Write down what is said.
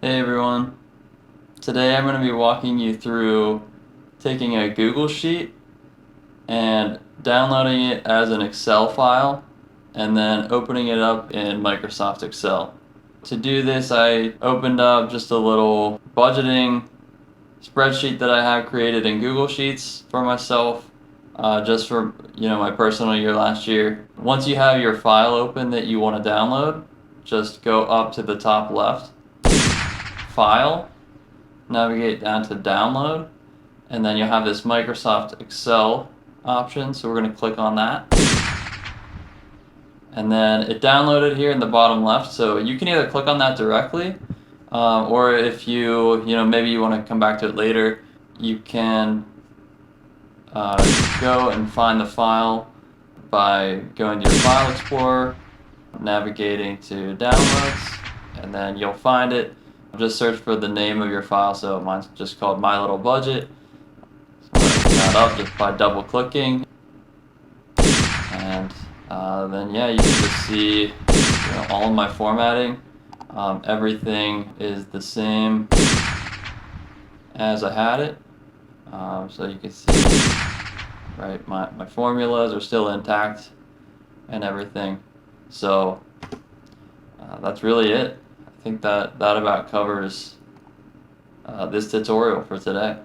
Hey everyone, today I'm going to be walking you through taking a Google Sheet and downloading it as an Excel file and then opening it up in Microsoft Excel. To do this, I opened up just a little budgeting spreadsheet that I have created in Google Sheets for myself, just for my personal year last year. Once you have your file open that you want to download, just go up to the top left, File, navigate down to Download, and then you'll have this Microsoft Excel option, so we're going to click on that. And then it downloaded here in the bottom left, so you can either click on that directly, or if maybe you want to come back to it later, you can go and find the file by going to your File Explorer, navigating to Downloads, and then you'll find it. Just search for the name of your file, so mine's just called My Little Budget. So I'm going to open that up just by double clicking, and then you can just see all of my formatting. Everything is the same as I had it, so you can see my formulas are still intact and everything. So that's really it. I think that about covers this tutorial for today.